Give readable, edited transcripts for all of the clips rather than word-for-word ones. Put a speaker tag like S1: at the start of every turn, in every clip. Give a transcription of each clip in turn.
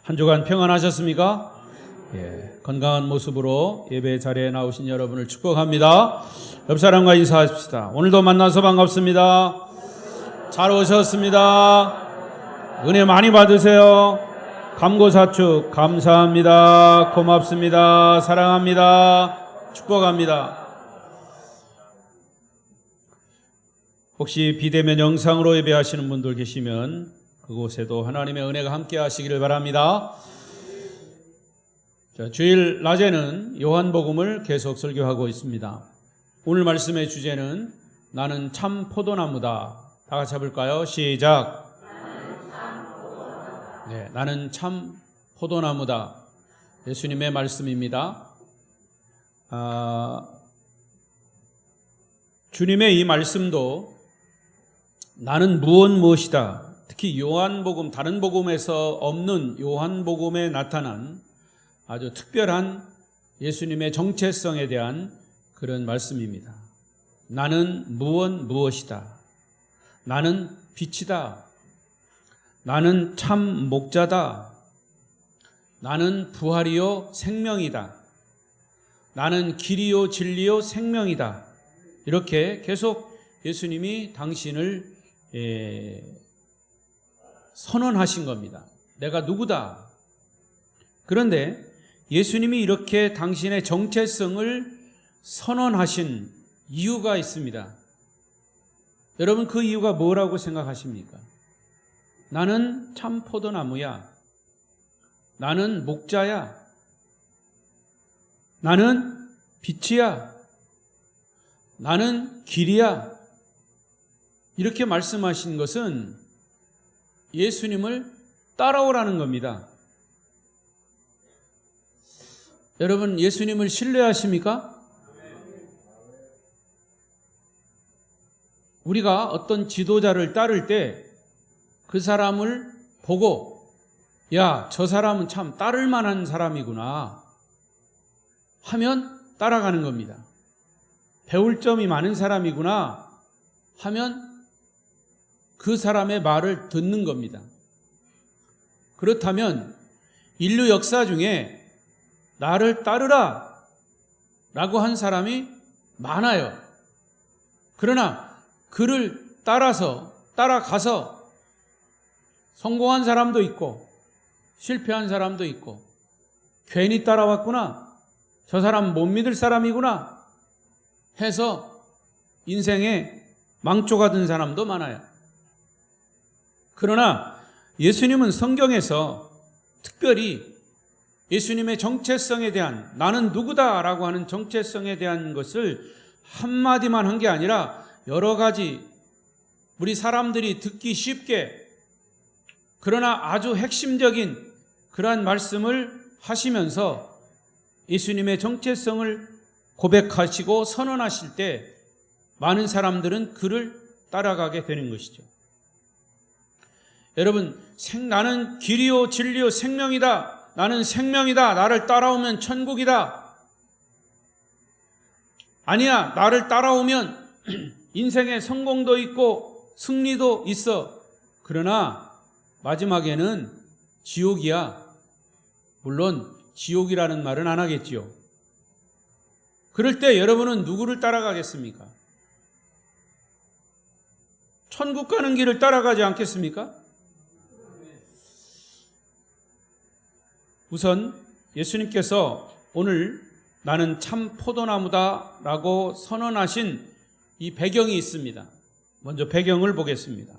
S1: 한 주간 평안하셨습니까? 건강한 모습으로 예배 자리에 나오신 여러분을 축복합니다. 옆 사람과 인사하십시다. 오늘도 만나서 반갑습니다. 잘 오셨습니다. 은혜 많이 받으세요. 감고사축 감사합니다. 고맙습니다. 사랑합니다. 축복합니다. 혹시 비대면 영상으로 예배하시는 분들 계시면 그곳에도 하나님의 은혜가 함께 하시기를 바랍니다. 자, 주일 낮에는 요한복음을 계속 설교하고 있습니다. 오늘 말씀의 주제는 나는 참 포도나무다. 다 같이 해볼까요? 시작. 네, 나는 참 포도나무다. 예수님의 말씀입니다. 주님의 이 말씀도 나는 무엇이다. 특히 요한복음, 다른 복음에서 없는 요한복음에 나타난 아주 특별한 예수님의 정체성에 대한 그런 말씀입니다. 나는 무엇이다. 나는 빛이다. 나는 참 목자다. 나는 부활이요 생명이다. 나는 길이요 진리요 생명이다. 이렇게 계속 예수님이 당신을 선언하신 겁니다. 내가 누구다. 그런데 예수님이 이렇게 당신의 정체성을 선언하신 이유가 있습니다. 여러분, 그 이유가 뭐라고 생각하십니까? 나는 참 포도나무야. 나는 목자야. 나는 빛이야. 나는 길이야. 이렇게 말씀하신 것은 예수님을 따라오라는 겁니다. 여러분, 예수님을 신뢰하십니까? 우리가 어떤 지도자를 따를 때 그 사람을 보고 야, 저 사람은 참 따를 만한 사람이구나 하면 따라가는 겁니다. 배울 점이 많은 사람이구나 하면 그 사람의 말을 듣는 겁니다. 그렇다면 인류 역사 중에 나를 따르라 라고 한 사람이 많아요. 그러나 그를 따라가서 성공한 사람도 있고 실패한 사람도 있고 괜히 따라왔구나, 저 사람 못 믿을 사람이구나 해서 인생에 망조가 든 사람도 많아요. 그러나 예수님은 성경에서 특별히 예수님의 정체성에 대한, 나는 누구다라고 하는 정체성에 대한 것을 한마디만 한 게 아니라 여러 가지 우리 사람들이 듣기 쉽게 그러나 아주 핵심적인 그러한 말씀을 하시면서 예수님의 정체성을 고백하시고 선언하실 때 많은 사람들은 그를 따라가게 되는 것이죠. 여러분, 나는 길이요 진리요 생명이다. 나는 생명이다. 나를 따라오면 천국이다. 아니야, 나를 따라오면 인생의 성공도 있고 승리도 있어. 그러나 마지막에는 지옥이야. 물론 지옥이라는 말은 안 하겠지요. 그럴 때 여러분은 누구를 따라가겠습니까? 천국 가는 길을 따라가지 않겠습니까? 우선 예수님께서 오늘 나는 참 포도나무다 라고 선언하신 이 배경이 있습니다. 먼저 배경을 보겠습니다.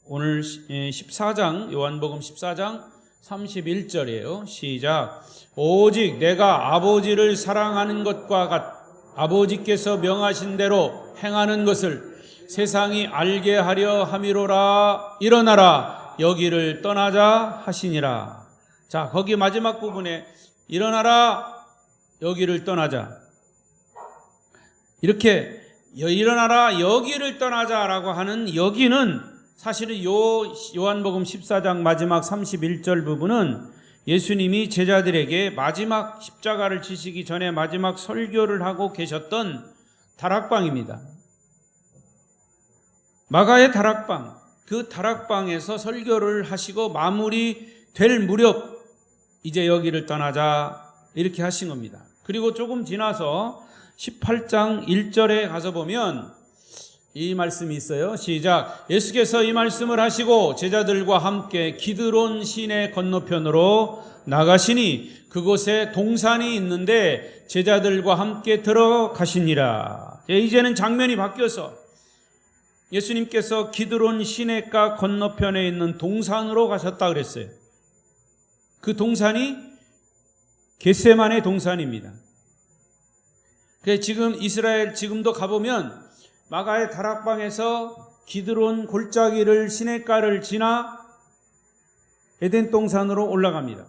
S1: 오늘 14장, 요한복음 14장 31절이에요. 시작. 오직 내가 아버지를 사랑하는 것과 아버지께서 명하신 대로 행하는 것을 세상이 알게 하려 함이로라. 일어나라, 여기를 떠나자 하시니라. 자, 거기 마지막 부분에 일어나라, 여기를 떠나자. 이렇게 일어나라, 여기를 떠나자라고 하는 여기는 사실은 요한복음 14장 마지막 31절 부분은 예수님이 제자들에게 마지막 십자가를 지시기 전에 마지막 설교를 하고 계셨던 다락방입니다. 마가의 다락방, 그 다락방에서 설교를 하시고 마무리될 무렵 이제 여기를 떠나자 이렇게 하신 겁니다. 그리고 조금 지나서 18장 1절에 가서 보면 이 말씀이 있어요. 시작. 예수께서 이 말씀을 하시고 제자들과 함께 기드론 시내 건너편으로 나가시니 그곳에 동산이 있는데 제자들과 함께 들어가시니라. 이제는 장면이 바뀌어서 예수님께서 기드론 시내가 건너편에 있는 동산으로 가셨다 그랬어요. 그 동산이 겟세마네 동산입니다. 지금 이스라엘 지금도 가보면 마가의 다락방에서 기드론 골짜기를 시냇가를 지나 에덴 동산으로 올라갑니다.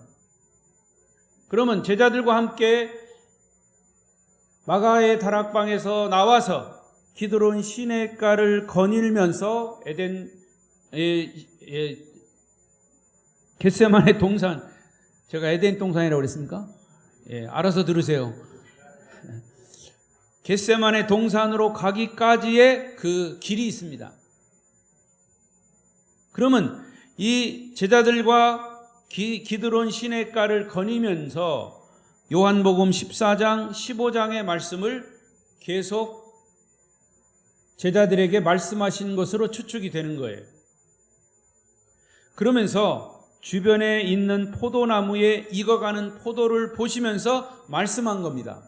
S1: 그러면 제자들과 함께 마가의 다락방에서 나와서 기드론 시냇가를 거닐면서 겟세마네 동산, 제가 에덴 동산이라고 그랬습니까? 알아서 들으세요. 겟세마네 동산으로 가기까지의 그 길이 있습니다. 그러면 이 제자들과 기드론 시냇가를 거니면서 요한복음 14장 15장의 말씀을 계속 제자들에게 말씀하신 것으로 추측이 되는 거예요. 그러면서 주변에 있는 포도나무에 익어가는 포도를 보시면서 말씀한 겁니다.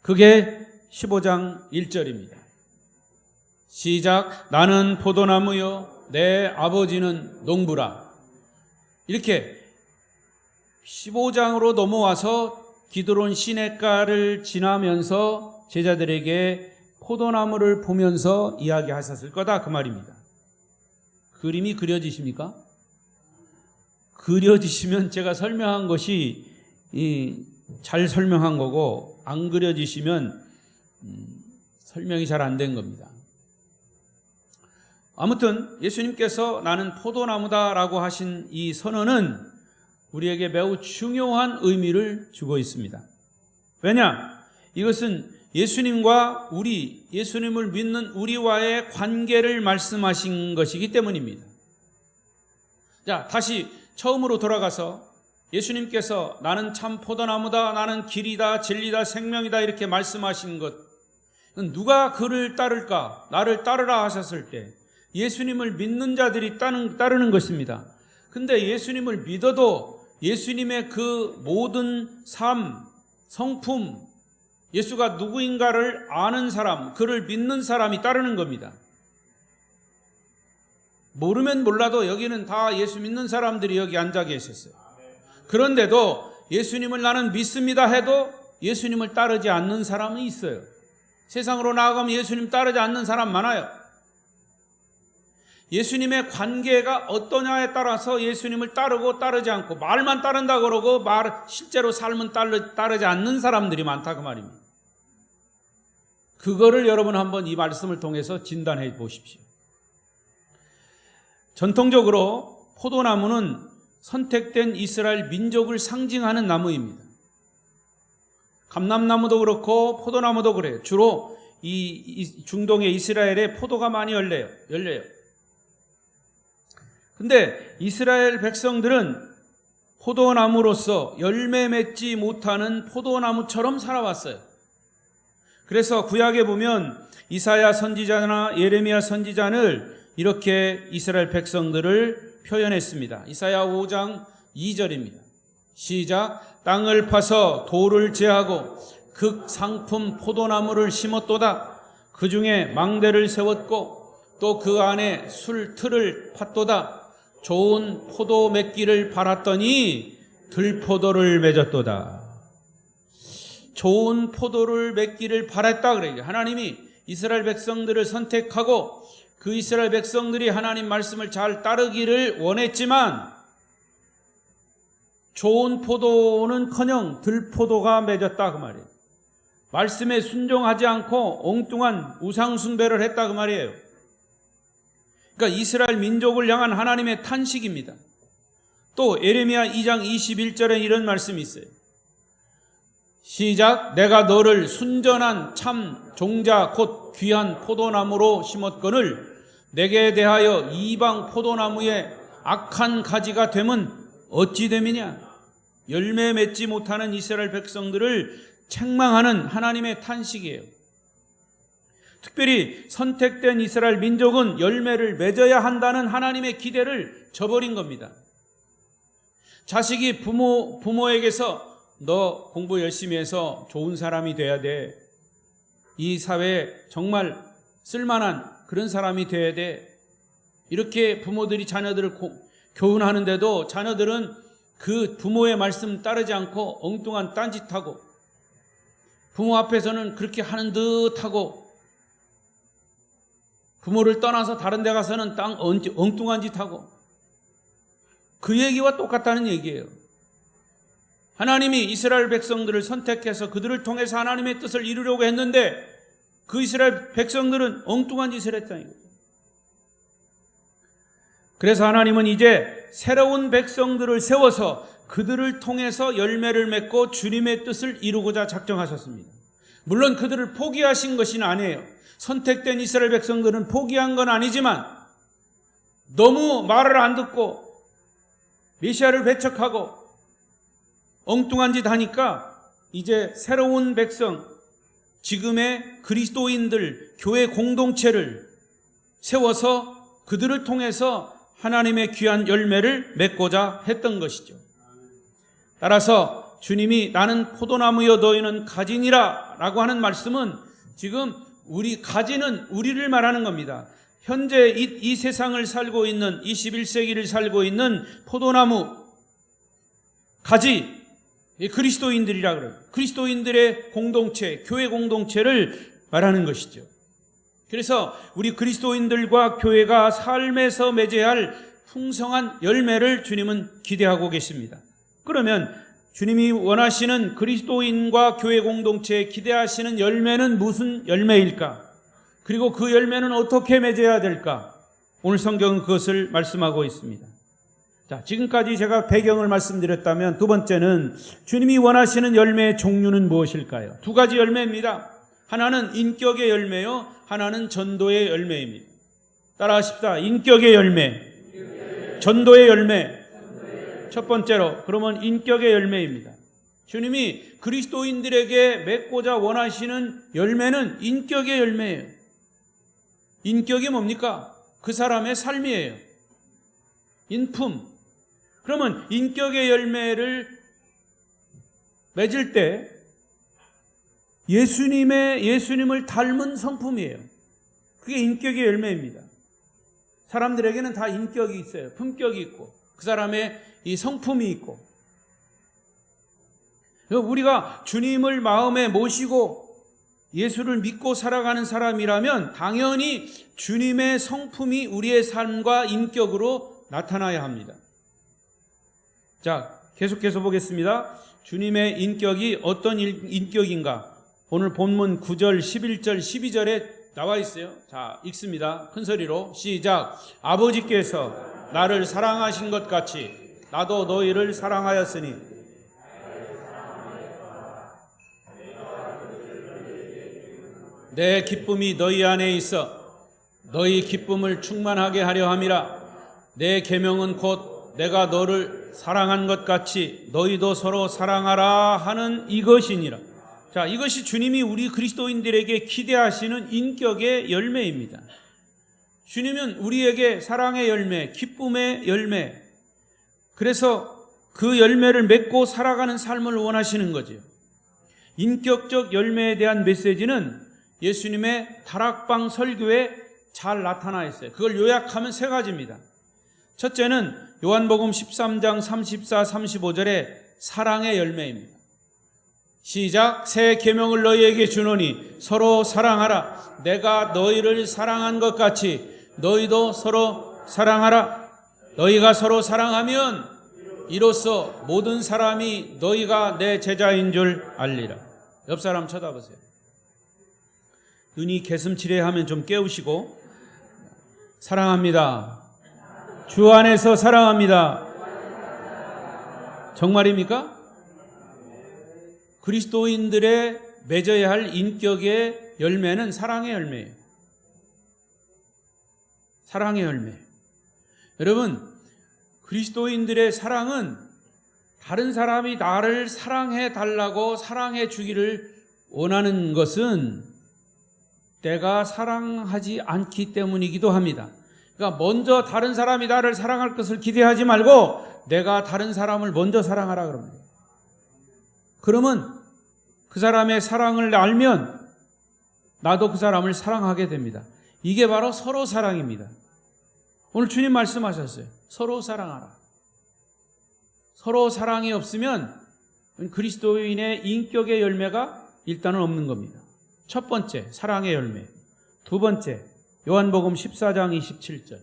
S1: 그게 15장 1절입니다. 시작. 나는 포도나무요 내 아버지는 농부라. 이렇게 15장으로 넘어와서 기드론 시냇가를 지나면서 제자들에게 포도나무를 보면서 이야기하셨을 거다 그 말입니다. 그림이 그려지십니까? 그려지시면 제가 설명한 것이 잘 설명한 거고, 안 그려지시면 설명이 잘 안 된 겁니다. 아무튼 예수님께서 나는 포도나무다라고 하신 이 선언은 우리에게 매우 중요한 의미를 주고 있습니다. 왜냐? 이것은 예수님과 예수님을 믿는 우리와의 관계를 말씀하신 것이기 때문입니다. 자, 다시 처음으로 돌아가서 예수님께서 나는 참 포도나무다, 나는 길이다, 진리다, 생명이다 이렇게 말씀하신 것, 누가 그를 따를까? 나를 따르라 하셨을 때 예수님을 믿는 자들이 따르는 것입니다. 근데 예수님을 믿어도 예수님의 그 모든 삶, 성품, 예수가 누구인가를 아는 사람, 그를 믿는 사람이 따르는 겁니다. 모르면 몰라도 여기는 다 예수 믿는 사람들이 여기 앉아 계셨어요. 그런데도 예수님을 나는 믿습니다 해도 예수님을 따르지 않는 사람은 있어요. 세상으로 나아가면 예수님 따르지 않는 사람 많아요. 예수님의 관계가 어떠냐에 따라서 예수님을 따르고 따르지 않고, 말만 따른다 그러고 실제로 삶은 따르지 않는 사람들이 많다 그 말입니다. 그거를 여러분 한번 이 말씀을 통해서 진단해 보십시오. 전통적으로 포도나무는 선택된 이스라엘 민족을 상징하는 나무입니다. 감람나무도 그렇고 포도나무도 그래요. 주로 이 중동의 이스라엘에 포도가 많이 열려요. 근데 이스라엘 백성들은 포도나무로서 열매 맺지 못하는 포도나무처럼 살아왔어요. 그래서 구약에 보면 이사야 선지자나 예레미야 선지자는 이렇게 이스라엘 백성들을 표현했습니다. 이사야 5장 2절입니다. 시작. 땅을 파서 돌을 제하고 극상품 포도나무를 심었도다. 그 중에 망대를 세웠고 또 그 안에 술틀을 팠도다. 좋은 포도 맺기를 바랐더니 들포도를 맺었도다. 좋은 포도를 맺기를 바랐다 그래요. 하나님이 이스라엘 백성들을 선택하고 그 이스라엘 백성들이 하나님 말씀을 잘 따르기를 원했지만 좋은 포도는커녕 들포도가 맺었다 그 말이에요. 말씀에 순종하지 않고 엉뚱한 우상 숭배를 했다 그 말이에요. 그러니까 이스라엘 민족을 향한 하나님의 탄식입니다. 또 예레미야 2장 21절에 이런 말씀이 있어요. 시작. 내가 너를 순전한 참 종자 곧 귀한 포도나무로 심었거늘 내게 대하여 이방 포도나무의 악한 가지가 되면 어찌 됨이냐. 열매 맺지 못하는 이스라엘 백성들을 책망하는 하나님의 탄식이에요. 특별히 선택된 이스라엘 민족은 열매를 맺어야 한다는 하나님의 기대를 저버린 겁니다. 자식이 부모에게서 너 공부 열심히 해서 좋은 사람이 돼야 돼. 이 사회에 정말 쓸만한 그런 사람이 돼야 돼. 이렇게 부모들이 자녀들을 교훈하는데도 자녀들은 그 부모의 말씀 따르지 않고 엉뚱한 딴짓하고 부모 앞에서는 그렇게 하는 듯하고 부모를 떠나서 다른 데 가서는 엉뚱한 짓 하고 그 얘기와 똑같다는 얘기예요. 하나님이 이스라엘 백성들을 선택해서 그들을 통해서 하나님의 뜻을 이루려고 했는데 그 이스라엘 백성들은 엉뚱한 짓을 했다는 거예요. 그래서 하나님은 이제 새로운 백성들을 세워서 그들을 통해서 열매를 맺고 주님의 뜻을 이루고자 작정하셨습니다. 물론 그들을 포기하신 것은 아니에요. 선택된 이스라엘 백성들은 포기한 건 아니지만 너무 말을 안 듣고 메시아를 배척하고 엉뚱한 짓 하니까 이제 새로운 백성, 지금의 그리스도인들, 교회 공동체를 세워서 그들을 통해서 하나님의 귀한 열매를 맺고자 했던 것이죠. 따라서 주님이 나는 포도나무여 너희는 가지니라 라고 하는 말씀은 지금 가지는 우리를 말하는 겁니다. 현재 이 세상을 살고 있는 21세기를 살고 있는 포도나무 가지 그리스도인들이라 그래요. 그리스도인들의 공동체, 교회 공동체를 말하는 것이죠. 그래서 우리 그리스도인들과 교회가 삶에서 맺어야 할 풍성한 열매를 주님은 기대하고 계십니다. 그러면 주님이 원하시는 그리스도인과 교회 공동체에 기대하시는 열매는 무슨 열매일까? 그리고 그 열매는 어떻게 맺어야 될까? 오늘 성경은 그것을 말씀하고 있습니다. 자, 지금까지 제가 배경을 말씀드렸다면 두 번째는 주님이 원하시는 열매의 종류는 무엇일까요? 두 가지 열매입니다. 하나는 인격의 열매요, 하나는 전도의 열매입니다. 따라하십시다. 인격의 열매, 전도의 열매. 첫 번째로 그러면 인격의 열매입니다. 주님이 그리스도인들에게 맺고자 원하시는 열매는 인격의 열매예요. 인격이 뭡니까? 그 사람의 삶이에요. 인품. 그러면 인격의 열매를 맺을 때 예수님을 닮은 성품이에요. 그게 인격의 열매입니다. 사람들에게는 다 인격이 있어요. 품격이 있고 그 사람의 이 성품이 있고, 우리가 주님을 마음에 모시고 예수를 믿고 살아가는 사람이라면 당연히 주님의 성품이 우리의 삶과 인격으로 나타나야 합니다. 자, 계속해서 보겠습니다. 주님의 인격이 어떤 인격인가? 오늘 본문 9절, 11절, 12절에 나와 있어요. 자, 읽습니다. 큰 소리로 시작. 아버지께서 나를 사랑하신 것 같이 나도 너희를 사랑하였으니 내 기쁨이 너희 안에 있어 너희 기쁨을 충만하게 하려 함이라. 내 계명은 곧 내가 너를 사랑한 것 같이 너희도 서로 사랑하라 하는 이것이니라. 자, 이것이 주님이 우리 그리스도인들에게 기대하시는 인격의 열매입니다. 주님은 우리에게 사랑의 열매, 기쁨의 열매, 그래서 그 열매를 맺고 살아가는 삶을 원하시는 거죠. 인격적 열매에 대한 메시지는 예수님의 다락방 설교에 잘 나타나 있어요. 그걸 요약하면 세 가지입니다. 첫째는 요한복음 13장 34, 35절의 사랑의 열매입니다. 시작. 새 계명을 너희에게 주노니 서로 사랑하라. 내가 너희를 사랑한 것 같이 너희도 서로 사랑하라. 너희가 서로 사랑하면 이로써 모든 사람이 너희가 내 제자인 줄 알리라. 옆 사람 쳐다보세요. 눈이 개슴츠레하면 좀 깨우시고, 사랑합니다. 주 안에서 사랑합니다. 정말입니까? 그리스도인들의 맺어야 할 인격의 열매는 사랑의 열매예요. 사랑의 열매. 여러분, 그리스도인들의 사랑은 다른 사람이 나를 사랑해 달라고 사랑해 주기를 원하는 것은 내가 사랑하지 않기 때문이기도 합니다. 그러니까 먼저 다른 사람이 나를 사랑할 것을 기대하지 말고 내가 다른 사람을 먼저 사랑하라 그럽니다. 그러면 그 사람의 사랑을 알면 나도 그 사람을 사랑하게 됩니다. 이게 바로 서로 사랑입니다. 오늘 주님 말씀하셨어요. 서로 사랑하라. 서로 사랑이 없으면 그리스도인의 인격의 열매가 일단은 없는 겁니다. 첫 번째, 사랑의 열매. 두 번째, 요한복음 14장 27절.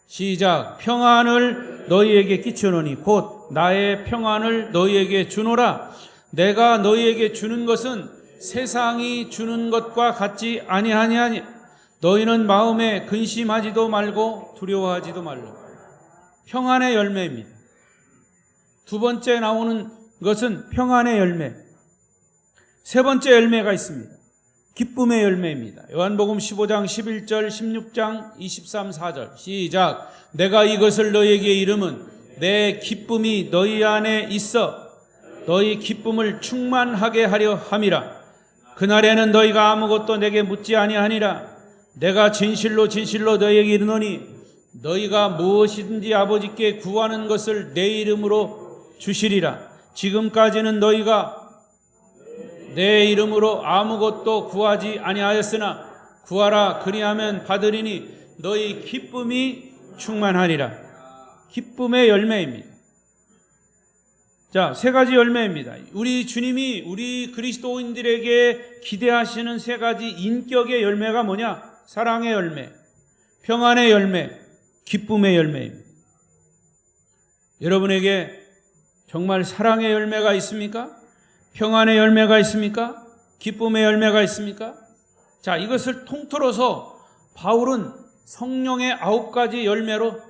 S1: 시작. 평안을 너희에게 끼치노니 곧 나의 평안을 너희에게 주노라. 내가 너희에게 주는 것은 세상이 주는 것과 같지 아니하니 너희는 마음에 근심하지도 말고 두려워하지도 말라. 평안의 열매입니다. 두 번째 나오는 것은 평안의 열매. 세 번째 열매가 있습니다. 기쁨의 열매입니다. 요한복음 15장 11절 16장 23, 4절 시작. 내가 이것을 너희에게 이름은 내 기쁨이 너희 안에 있어 너희 기쁨을 충만하게 하려 함이라. 그날에는 너희가 아무것도 내게 묻지 아니하니라. 내가 진실로 진실로 너희에게 이르노니 너희가 무엇이든지 아버지께 구하는 것을 내 이름으로 주시리라. 지금까지는 너희가 내 이름으로 아무것도 구하지 아니하였으나 구하라 그리하면 받으리니 너희 기쁨이 충만하리라. 기쁨의 열매입니다. 자, 세 가지 열매입니다. 우리 주님이 우리 그리스도인들에게 기대하시는 세 가지 인격의 열매가 뭐냐? 사랑의 열매, 평안의 열매, 기쁨의 열매입니다. 여러분에게 정말 사랑의 열매가 있습니까? 평안의 열매가 있습니까? 기쁨의 열매가 있습니까? 자, 이것을 통틀어서 바울은 성령의 9가지 열매로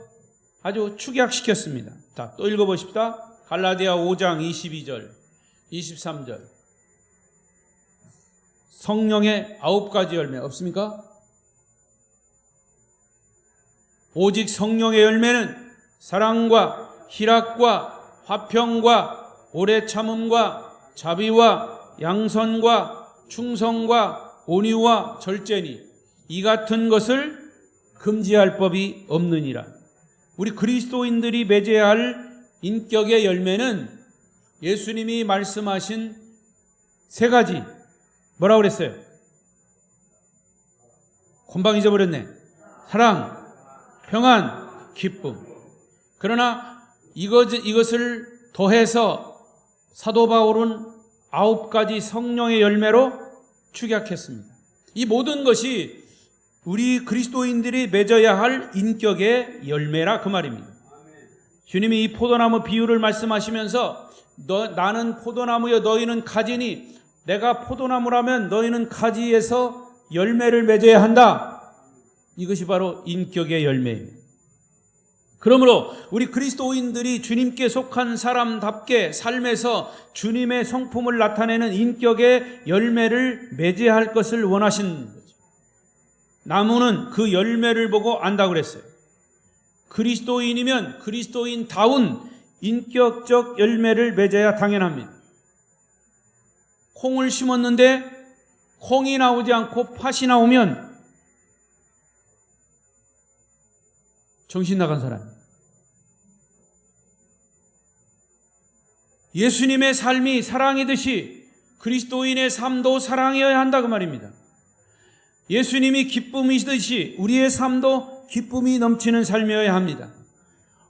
S1: 아주 축약시켰습니다. 자, 또 읽어보십시다. 갈라디아 5장 22절, 23절. 성령의 9가지 열매 없습니까? 오직 성령의 열매는 사랑과 희락과 화평과 오래 참음과 자비와 양선과 충성과 온유와 절제니 이 같은 것을 금지할 법이 없느니라. 우리 그리스도인들이 맺어야 할 인격의 열매는 예수님이 말씀하신 세 가지. 뭐라고 그랬어요? 금방 잊어버렸네. 사랑, 평안, 기쁨. 그러나 이것을 더해서 사도 바울은 9가지 성령의 열매로 축약했습니다. 이 모든 것이 우리 그리스도인들이 맺어야 할 인격의 열매라 그 말입니다. 주님이 이 포도나무 비유를 말씀하시면서 나는 포도나무여 너희는 가지니 내가 포도나무라면 너희는 가지에서 열매를 맺어야 한다. 이것이 바로 인격의 열매입니다. 그러므로 우리 그리스도인들이 주님께 속한 사람답게 삶에서 주님의 성품을 나타내는 인격의 열매를 맺어야 할 것을 원하신 거죠. 나무는 그 열매를 보고 안다고 그랬어요. 그리스도인이면 그리스도인다운 인격적 열매를 맺어야 당연합니다. 콩을 심었는데 콩이 나오지 않고 팥이 나오면 정신 나간 사람. 예수님의 삶이 사랑이듯이 그리스도인의 삶도 사랑이어야 한다 그 말입니다. 예수님이 기쁨이시듯이 우리의 삶도 기쁨이 넘치는 삶이어야 합니다.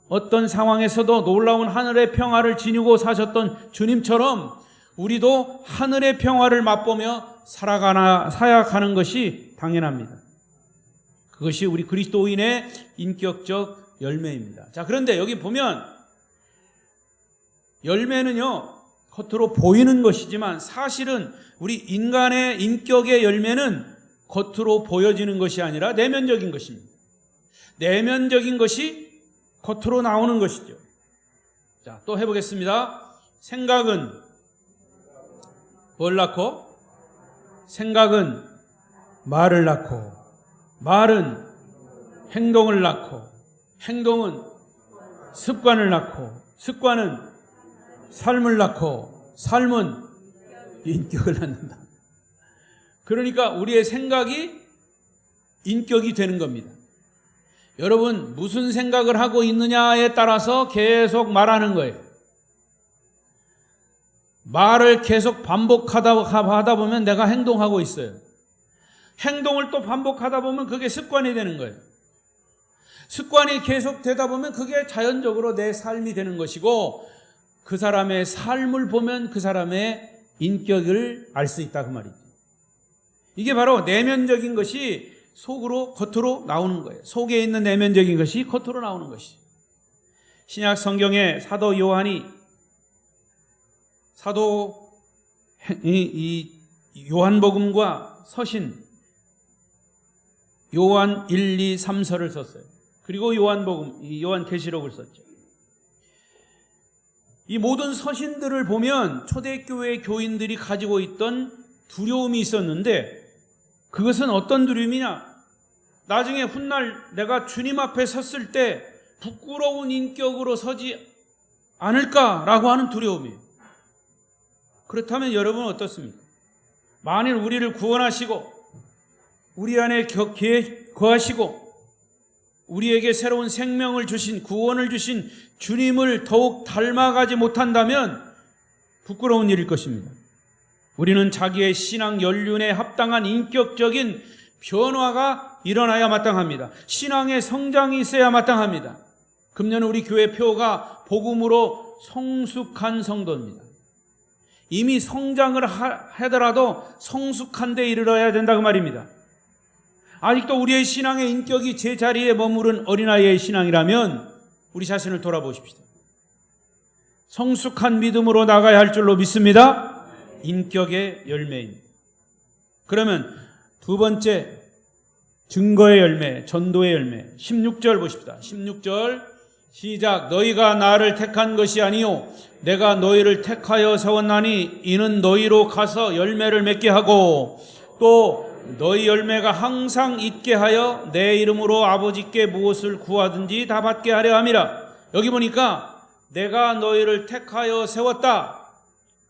S1: 어떤 상황에서도 놀라운 하늘의 평화를 지니고 사셨던 주님처럼 우리도 하늘의 평화를 맛보며 살아가는 것이 당연합니다. 그것이 우리 그리스도인의 인격적 열매입니다. 자, 그런데 여기 보면 열매는요, 겉으로 보이는 것이지만 사실은 우리 인간의 인격의 열매는 겉으로 보여지는 것이 아니라 내면적인 것입니다. 내면적인 것이 겉으로 나오는 것이죠. 자, 또 해보겠습니다. 생각은 뭘 낳고? 생각은 말을 낳고, 말은 행동을 낳고, 행동은 습관을 낳고, 습관은 삶을 낳고 삶은 인격을 낳는다. 그러니까 우리의 생각이 인격이 되는 겁니다. 여러분, 무슨 생각을 하고 있느냐에 따라서 계속 말하는 거예요. 말을 계속 반복하다 보면 내가 행동하고 있어요. 행동을 또 반복하다 보면 그게 습관이 되는 거예요. 습관이 계속 되다 보면 그게 자연적으로 내 삶이 되는 것이고, 그 사람의 삶을 보면 그 사람의 인격을 알 수 있다, 그 말이죠. 이게 바로 내면적인 것이 속으로 겉으로 나오는 거예요. 속에 있는 내면적인 것이 겉으로 나오는 것이. 신약 성경에 사도 요한이 요한복음과 서신 요한 1, 2, 3서를 썼어요. 그리고 요한계시록을 썼죠. 이 모든 서신들을 보면 초대교회 교인들이 가지고 있던 두려움이 있었는데, 그것은 어떤 두려움이냐? 나중에 훗날 내가 주님 앞에 섰을 때 부끄러운 인격으로 서지 않을까라고 하는 두려움이에요. 그렇다면 여러분은 어떻습니까? 만일 우리를 구원하시고 우리 안에 거하시고 우리에게 새로운 생명을 주신, 구원을 주신 주님을 더욱 닮아가지 못한다면 부끄러운 일일 것입니다. 우리는 자기의 신앙 연륜에 합당한 인격적인 변화가 일어나야 마땅합니다. 신앙의 성장이 있어야 마땅합니다. 금년 우리 교회 표가 복음으로 성숙한 성도입니다. 이미 성장을 하더라도 성숙한 데 이르러야 된다, 그 말입니다. 아직도 우리의 신앙의 인격이 제자리에 머무른 어린아이의 신앙이라면 우리 자신을 돌아보십시오. 성숙한 믿음으로 나가야 할 줄로 믿습니다. 인격의 열매입니다. 그러면 두 번째, 증거의 열매, 전도의 열매. 16절 보십시다. 16절 시작. 너희가 나를 택한 것이 아니요 내가 너희를 택하여 세웠나니 이는 너희로 가서 열매를 맺게 하고 또 너희 열매가 항상 있게 하여 내 이름으로 아버지께 무엇을 구하든지 다 받게 하려 함이라. 여기 보니까 내가 너희를 택하여 세웠다.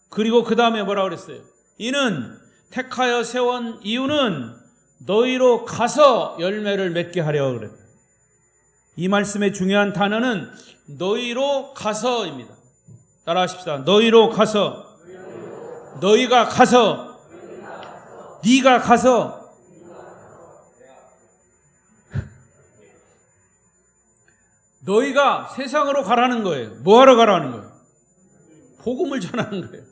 S1: 그리고 그 다음에 뭐라 그랬어요? 이는 택하여 세운 이유는 너희로 가서 열매를 맺게 하려 그래요. 이 말씀의 중요한 단어는 너희로 가서입니다. 따라하십시다. 너희로 가서. 너희가 가서. 네가 가서. 너희가 세상으로 가라는 거예요. 뭐 하러 가라는 거예요? 복음을 전하는 거예요.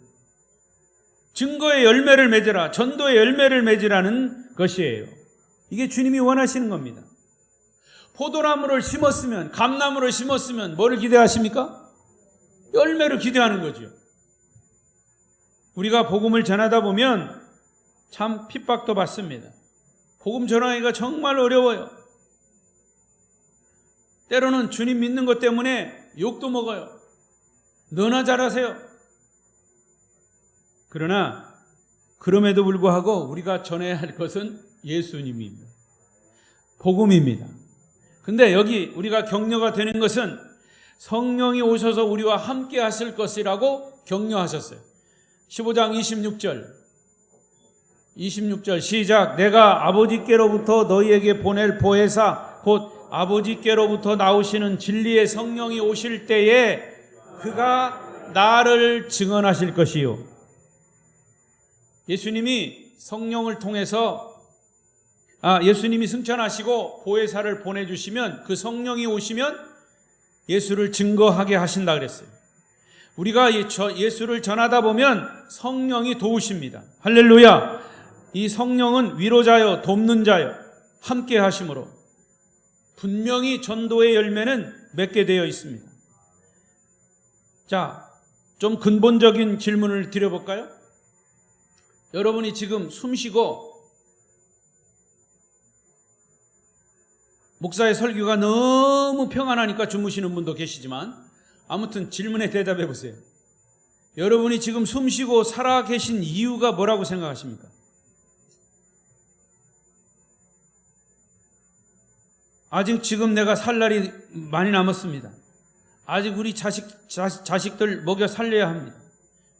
S1: 증거의 열매를 맺으라. 전도의 열매를 맺으라는 것이에요. 이게 주님이 원하시는 겁니다. 포도나무를 심었으면, 감나무를 심었으면 뭐를 기대하십니까? 열매를 기대하는 거죠. 우리가 복음을 전하다 보면 참 핍박도 받습니다. 복음 전하기가 정말 어려워요. 때로는 주님 믿는 것 때문에 욕도 먹어요. 너나 잘하세요. 그러나 그럼에도 불구하고 우리가 전해야 할 것은 예수님입니다. 복음입니다. 근데 여기 우리가 격려가 되는 것은 성령이 오셔서 우리와 함께 하실 것이라고 격려하셨어요. 15장 26절 시작. 내가 아버지께로부터 너희에게 보낼 보혜사 곧 아버지께로부터 나오시는 진리의 성령이 오실 때에 그가 나를 증언하실 것이요. 예수님이 성령을 통해서 예수님이 승천하시고 보혜사를 보내주시면, 그 성령이 오시면 예수를 증거하게 하신다 그랬어요. 우리가 예수를 전하다 보면 성령이 도우십니다. 할렐루야. 이 성령은 위로자요 돕는 자요 함께 하심으로 분명히 전도의 열매는 맺게 되어 있습니다. 자, 좀 근본적인 질문을 드려볼까요? 여러분이 지금 숨쉬고 목사의 설교가 너무 평안하니까 주무시는 분도 계시지만, 아무튼 질문에 대답해 보세요. 여러분이 지금 숨쉬고 살아 계신 이유가 뭐라고 생각하십니까? 아직 지금 내가 살 날이 많이 남았습니다. 아직 우리 자식들 먹여 살려야 합니다.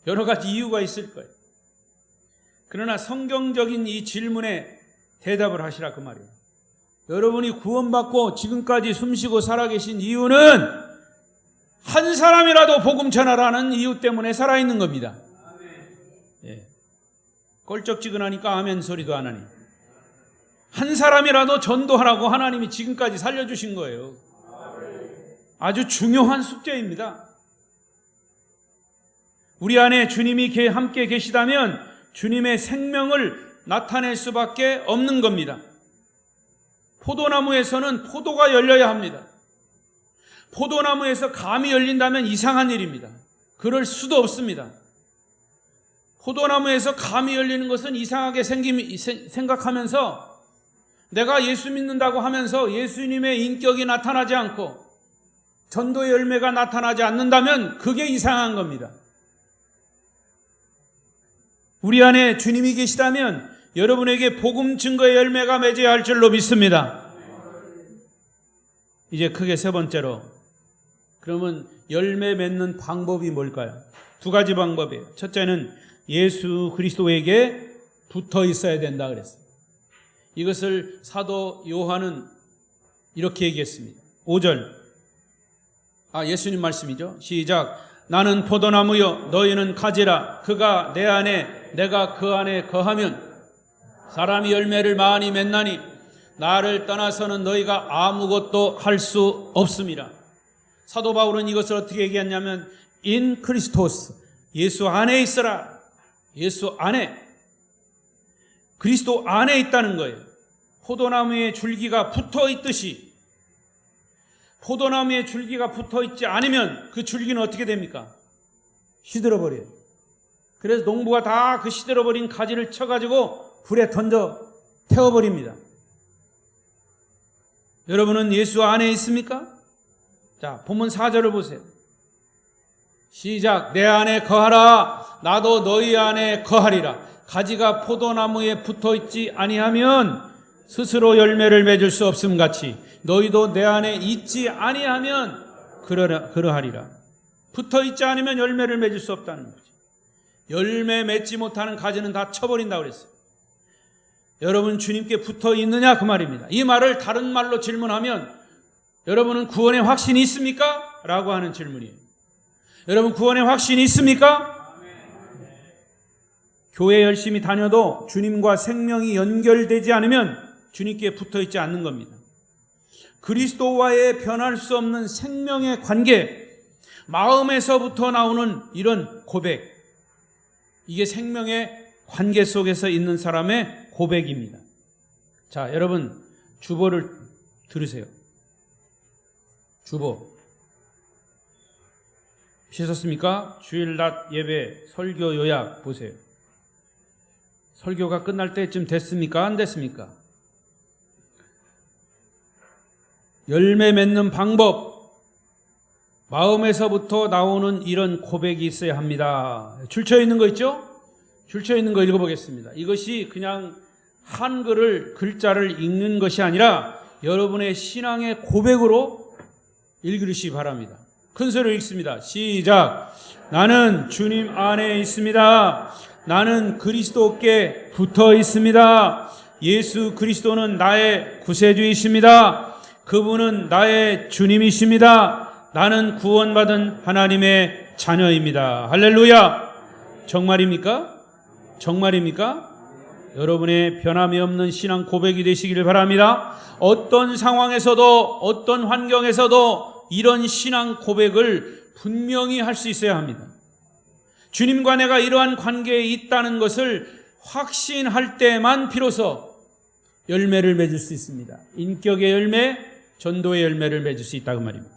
S1: 여러 가지 이유가 있을 거예요. 그러나 성경적인 이 질문에 대답을 하시라 그 말이에요. 여러분이 구원받고 지금까지 숨쉬고 살아계신 이유는 한 사람이라도 복음 전하라는 이유 때문에 살아있는 겁니다. 예. 껄쩍지근하니까 아멘 소리도 안 하니. 한 사람이라도 전도하라고 하나님이 지금까지 살려주신 거예요. 아주 중요한 숙제입니다. 우리 안에 주님이 함께 계시다면 주님의 생명을 나타낼 수밖에 없는 겁니다. 포도나무에서는 포도가 열려야 합니다. 포도나무에서 감이 열린다면 이상한 일입니다. 그럴 수도 없습니다. 포도나무에서 감이 열리는 것은 이상하게 생각하면서 내가 예수 믿는다고 하면서 예수님의 인격이 나타나지 않고 전도의 열매가 나타나지 않는다면 그게 이상한 겁니다. 우리 안에 주님이 계시다면 여러분에게 복음 증거의 열매가 맺어야 할 줄로 믿습니다. 이제 크게 세 번째로, 그러면 열매 맺는 방법이 뭘까요? 두 가지 방법이에요. 첫째는 예수 그리스도에게 붙어 있어야 된다 그랬어요. 이것을 사도 요한은 이렇게 얘기했습니다. 5절. 예수님 말씀이죠. 시작. 나는 포도나무요 너희는 가지라. 그가 내 안에 내가 그 안에 거하면 사람이 열매를 많이 맺나니 나를 떠나서는 너희가 아무것도 할 수 없습니다. 사도 바울은 이것을 어떻게 얘기했냐면 in Christos, 예수 안에 있어라. 예수 안에, 그리스도 안에 있다는 거예요. 포도나무에 줄기가 붙어 있듯이 포도나무에 줄기가 붙어 있지 않으면 그 줄기는 어떻게 됩니까? 시들어버려요. 그래서 농부가 다 그 시들어버린 가지를 쳐가지고 불에 던져 태워버립니다. 여러분은 예수 안에 있습니까? 자, 본문 4절을 보세요. 시작. 내 안에 거하라. 나도 너희 안에 거하리라. 가지가 포도나무에 붙어 있지 아니하면 스스로 열매를 맺을 수 없음 같이 너희도 내 안에 있지 아니하면 그러하리라. 붙어 있지 않으면 열매를 맺을 수 없다는 거죠. 열매 맺지 못하는 가지는 다 쳐버린다고 그랬어요. 여러분 주님께 붙어 있느냐 그 말입니다. 이 말을 다른 말로 질문하면 여러분은 구원의 확신이 있습니까? 라고 하는 질문이에요. 여러분 구원의 확신이 있습니까? 교회 열심히 다녀도 주님과 생명이 연결되지 않으면 주님께 붙어 있지 않는 겁니다. 그리스도와의 변할 수 없는 생명의 관계, 마음에서부터 나오는 이런 고백, 이게 생명의 관계 속에서 있는 사람의 고백입니다. 자, 여러분 주보를 들으세요. 주보 피셨습니까? 주일 낮 예배 설교 요약 보세요. 설교가 끝날 때쯤 됐습니까? 안 됐습니까? 열매 맺는 방법, 마음에서부터 나오는 이런 고백이 있어야 합니다. 줄쳐 있는 거 있죠? 줄쳐 있는 거 읽어보겠습니다. 이것이 그냥 한글을 글자를 읽는 것이 아니라 여러분의 신앙의 고백으로 읽으시기 바랍니다. 큰 소리로 읽습니다. 시작. 나는 주님 안에 있습니다. 나는 그리스도께 붙어 있습니다. 예수 그리스도는 나의 구세주이십니다. 그분은 나의 주님이십니다. 나는 구원받은 하나님의 자녀입니다. 할렐루야. 정말입니까? 정말입니까? 여러분의 변함이 없는 신앙 고백이 되시기를 바랍니다. 어떤 상황에서도 어떤 환경에서도 이런 신앙 고백을 분명히 할 수 있어야 합니다. 주님과 내가 이러한 관계에 있다는 것을 확신할 때만 비로소 열매를 맺을 수 있습니다. 인격의 열매, 전도의 열매를 맺을 수 있다 그 말입니다.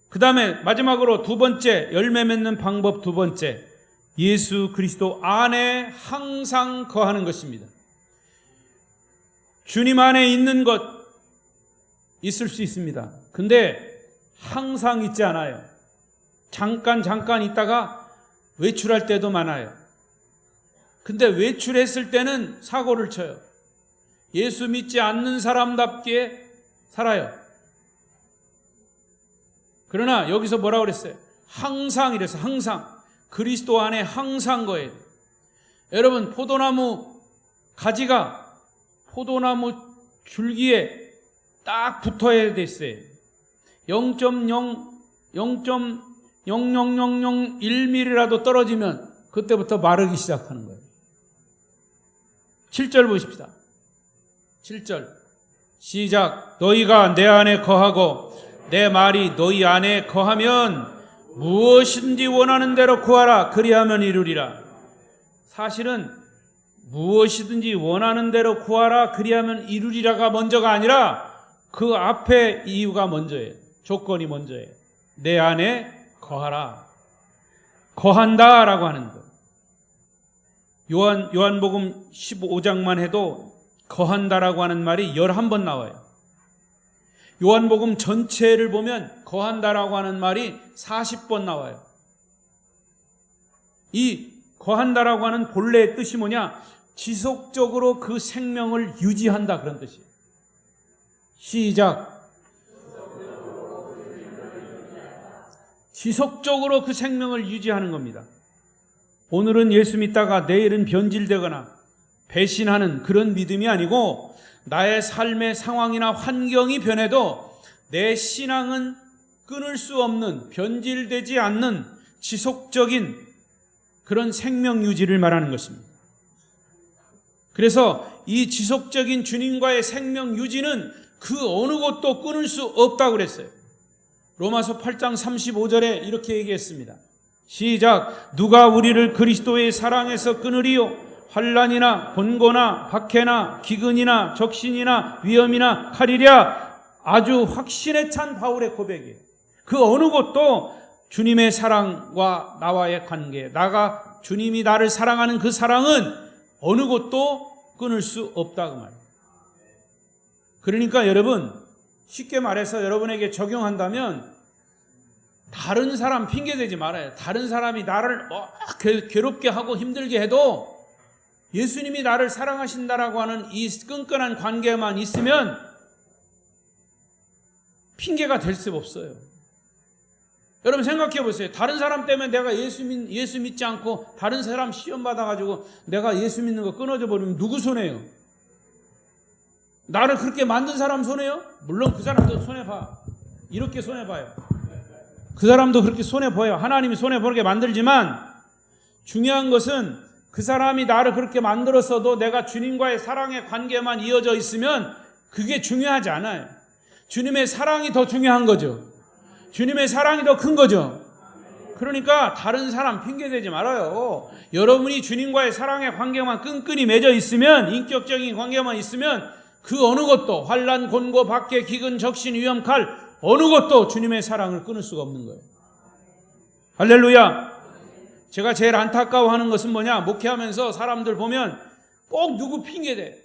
S1: 그 다음에 마지막으로 두 번째, 열매 맺는 방법 두 번째, 예수 그리스도 안에 항상 거하는 것입니다. 주님 안에 있는 것 있을 수 있습니다. 근데 항상 있지 않아요. 잠깐 있다가 외출할 때도 많아요. 근데 외출했을 때는 사고를 쳐요. 예수 믿지 않는 사람답게 살아요. 그러나 여기서 뭐라고 그랬어요? 항상 이래서 항상 그리스도 안에 항상 거예요. 여러분 포도나무 가지가 포도나무 줄기에 딱 붙어야 됐어요. 0.000001mm라도 떨어지면 그때부터 마르기 시작하는 거예요. 7절 보십시다. 7절 시작. 너희가 내 안에 거하고 내 말이 너희 안에 거하면 무엇이든지 원하는 대로 구하라. 그리하면 이루리라. 사실은 무엇이든지 원하는 대로 구하라. 그리하면 이루리라가 먼저가 아니라 그 앞에 이유가 먼저예요. 조건이 먼저예요. 내 안에 거하라. 거한다라고 하는 것. 요한복음 15장만 해도 거한다라고 하는 말이 11번 나와요. 요한복음 전체를 보면 거한다라고 하는 말이 40번 나와요. 이 거한다라고 하는 본래의 뜻이 뭐냐? 지속적으로 그 생명을 유지한다 그런 뜻이에요. 시작. 지속적으로 그 생명을 유지하는 겁니다. 오늘은 예수 믿다가 내일은 변질되거나 배신하는 그런 믿음이 아니고 나의 삶의 상황이나 환경이 변해도 내 신앙은 끊을 수 없는 변질되지 않는 지속적인 그런 생명 유지를 말하는 것입니다. 그래서 이 지속적인 주님과의 생명 유지는 그 어느 것도 끊을 수 없다고 그랬어요. 로마서 8장 35절에 이렇게 얘기했습니다. 시작. 누가 우리를 그리스도의 사랑에서 끊으리요? 환난이나 곤고나 박해나 기근이나 적신이나 위험이나 칼이랴. 아주 확신에 찬 바울의 고백이에요. 그 어느 것도 주님의 사랑과 나와의 관계, 주님이 나를 사랑하는 그 사랑은 어느 것도 끊을 수 없다고 말이에요. 그러니까 여러분, 쉽게 말해서 여러분에게 적용한다면 다른 사람 핑계대지 말아요. 다른 사람이 나를 괴롭게 하고 힘들게 해도 예수님이 나를 사랑하신다라고 하는 이 끈끈한 관계만 있으면 핑계가 될 수 없어요. 여러분 생각해 보세요. 다른 사람 때문에 내가 예수 믿지 않고 다른 사람 시험 받아가지고 내가 예수 믿는 거 끊어져 버리면 누구 손해요? 나를 그렇게 만든 사람 손해요? 물론 그 사람도 손해봐. 이렇게 손해봐요. 그 사람도 그렇게 손해보여요. 하나님이 손해보게 만들지만 중요한 것은 그 사람이 나를 그렇게 만들었어도 내가 주님과의 사랑의 관계만 이어져 있으면 그게 중요하지 않아요. 주님의 사랑이 더 중요한 거죠. 주님의 사랑이 더 큰 거죠. 그러니까 다른 사람 핑계대지 말아요. 여러분이 주님과의 사랑의 관계만 끈끈이 맺어 있으면, 인격적인 관계만 있으면 그 어느 것도 환난, 곤고, 박해, 기근, 적신, 위험, 칼 어느 것도 주님의 사랑을 끊을 수가 없는 거예요. 할렐루야. 제가 제일 안타까워하는 것은 뭐냐? 목회하면서 사람들 보면 꼭 누구 핑계대.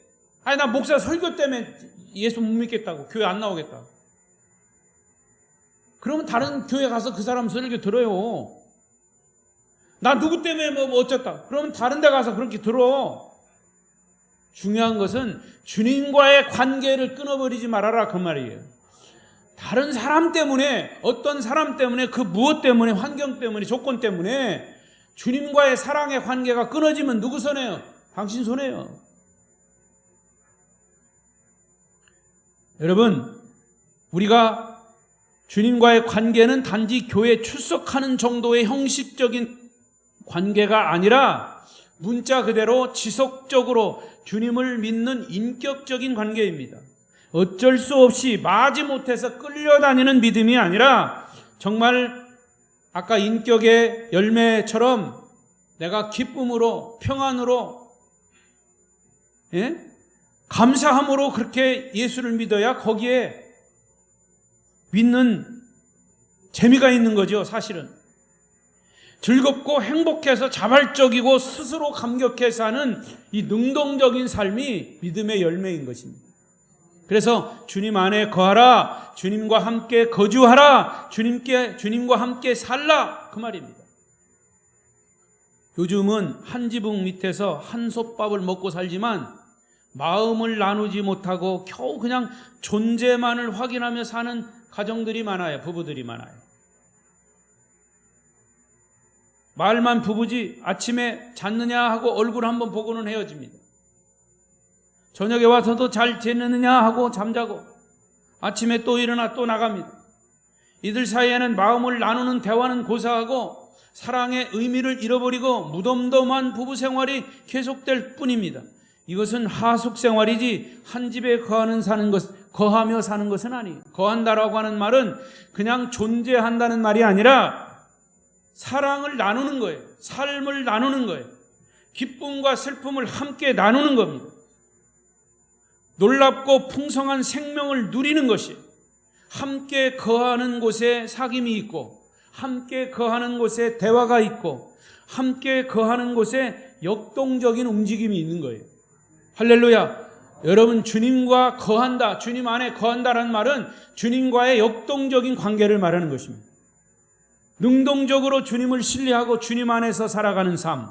S1: 아니 나 목사 설교 때문에 예수 못 믿겠다고, 교회 안 나오겠다. 그러면 다른 교회 가서 그 사람 설교 들어요. 나 누구 때문에 뭐 어쩌다. 그러면 다른 데 가서 그렇게 들어. 중요한 것은 주님과의 관계를 끊어버리지 말아라 그 말이에요. 다른 사람 때문에, 어떤 사람 때문에, 그 무엇 때문에, 환경 때문에, 조건 때문에 주님과의 사랑의 관계가 끊어지면 누구 손해요? 당신 손해요. 여러분, 우리가 주님과의 관계는 단지 교회에 출석하는 정도의 형식적인 관계가 아니라 문자 그대로 지속적으로 주님을 믿는 인격적인 관계입니다. 어쩔 수 없이 마지못해서 끌려다니는 믿음이 아니라 정말 아까 인격의 열매처럼 내가 기쁨으로, 평안으로, 감사함으로 그렇게 예수를 믿어야 거기에 믿는 재미가 있는 거죠. 사실은 즐겁고 행복해서 자발적이고 스스로 감격해서 하는 이 능동적인 삶이 믿음의 열매인 것입니다. 그래서 주님 안에 거하라, 주님과 함께 거주하라, 주님과 함께 살라 그 말입니다. 요즘은 한 지붕 밑에서 한솥밥을 먹고 살지만 마음을 나누지 못하고 겨우 그냥 존재만을 확인하며 사는 가정들이 많아요. 부부들이 많아요. 말만 부부지 아침에 잤느냐 하고 얼굴 한번 보고는 헤어집니다. 저녁에 와서도 잘 지내느냐 하고 잠자고 아침에 또 일어나 또 나갑니다. 이들 사이에는 마음을 나누는 대화는 고사하고 사랑의 의미를 잃어버리고 무덤덤한 부부 생활이 계속될 뿐입니다. 이것은 하숙 생활이지 한 집에 거하며 사는 것은 아니에요. 거한다라고 하는 말은 그냥 존재한다는 말이 아니라 사랑을 나누는 거예요. 삶을 나누는 거예요. 기쁨과 슬픔을 함께 나누는 겁니다. 놀랍고 풍성한 생명을 누리는 것이 함께 거하는 곳에 사귐이 있고 함께 거하는 곳에 대화가 있고 함께 거하는 곳에 역동적인 움직임이 있는 거예요. 할렐루야. 여러분, 주님과 거한다, 주님 안에 거한다라는 말은 주님과의 역동적인 관계를 말하는 것입니다. 능동적으로 주님을 신뢰하고 주님 안에서 살아가는 삶,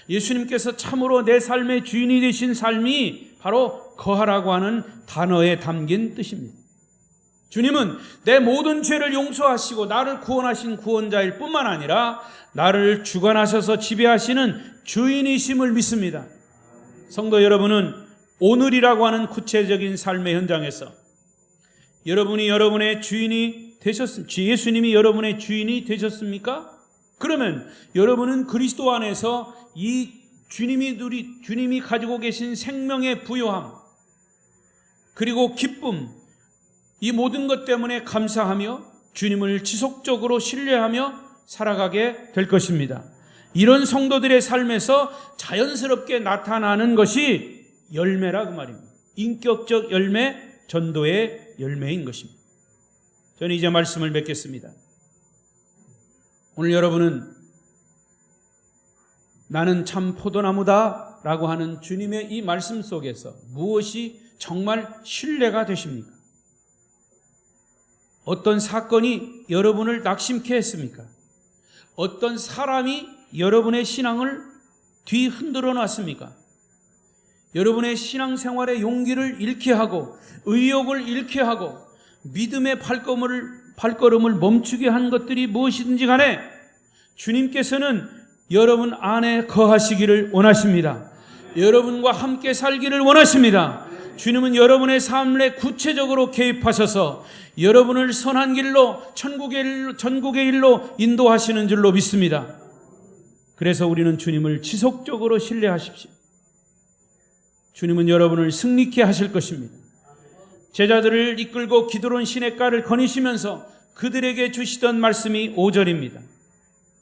S1: 예수님께서 참으로 내 삶의 주인이 되신 삶이 바로 거하라고 하는 단어에 담긴 뜻입니다. 주님은 내 모든 죄를 용서하시고 나를 구원하신 구원자일 뿐만 아니라 나를 주관하셔서 지배하시는 주인이심을 믿습니다. 성도 여러분은 오늘이라고 하는 구체적인 삶의 현장에서 여러분이 여러분의 주인이 되셨습니까? 예수님이 여러분의 주인이 되셨습니까? 그러면 여러분은 그리스도 안에서 이 주님이 가지고 계신 생명의 부요함, 그리고 기쁨, 이 모든 것 때문에 감사하며 주님을 지속적으로 신뢰하며 살아가게 될 것입니다. 이런 성도들의 삶에서 자연스럽게 나타나는 것이 열매라 그 말입니다. 인격적 열매, 전도의 열매인 것입니다. 저는 이제 말씀을 맺겠습니다. 오늘 여러분은 나는 참 포도나무다 라고 하는 주님의 이 말씀 속에서 무엇이 정말 신뢰가 되십니까? 어떤 사건이 여러분을 낙심케 했습니까? 어떤 사람이 여러분의 신앙을 뒤흔들어 놨습니까? 여러분의 신앙생활의 용기를 잃게 하고 의욕을 잃게 하고 믿음의 발걸음을 멈추게 한 것들이 무엇이든지 간에 주님께서는 여러분 안에 거하시기를 원하십니다. 여러분과 함께 살기를 원하십니다. 주님은 여러분의 삶에 구체적으로 개입하셔서 여러분을 선한 길로 천국의 일로 인도하시는 줄로 믿습니다. 그래서 우리는 주님을 지속적으로 신뢰하십시오. 주님은 여러분을 승리케 하실 것입니다. 제자들을 이끌고 기드론 시냇가를 거니시면서 그들에게 주시던 말씀이 5절입니다.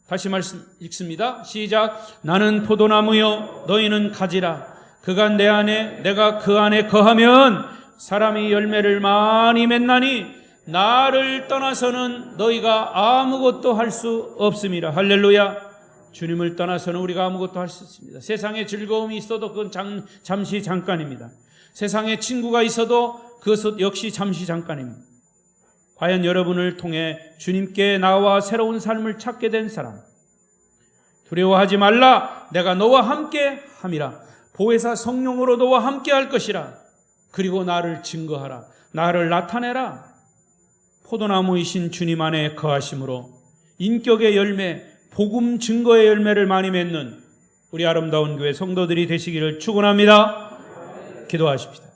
S1: 다시 말씀 읽습니다. 시작. 나는 포도나무요 너희는 가지라. 그가 내 안에 내가 그 안에 거하면 사람이 열매를 많이 맺나니 나를 떠나서는 너희가 아무것도 할 수 없음이라. 할렐루야. 주님을 떠나서는 우리가 아무것도 할 수 없습니다. 세상에 즐거움이 있어도 그건 잠시 잠깐입니다. 세상에 친구가 있어도 그것은 역시 잠시 잠깐입니다. 과연 여러분을 통해 주님께 나와 새로운 삶을 찾게 된 사람, 두려워하지 말라. 내가 너와 함께 함이라. 보혜사 성령으로 너와 함께 할 것이라. 그리고 나를 증거하라. 나를 나타내라. 포도나무이신 주님 안에 거하심으로 인격의 열매, 복음 증거의 열매를 많이 맺는 우리 아름다운 교회 성도들이 되시기를 축원합니다. 기도하십시다.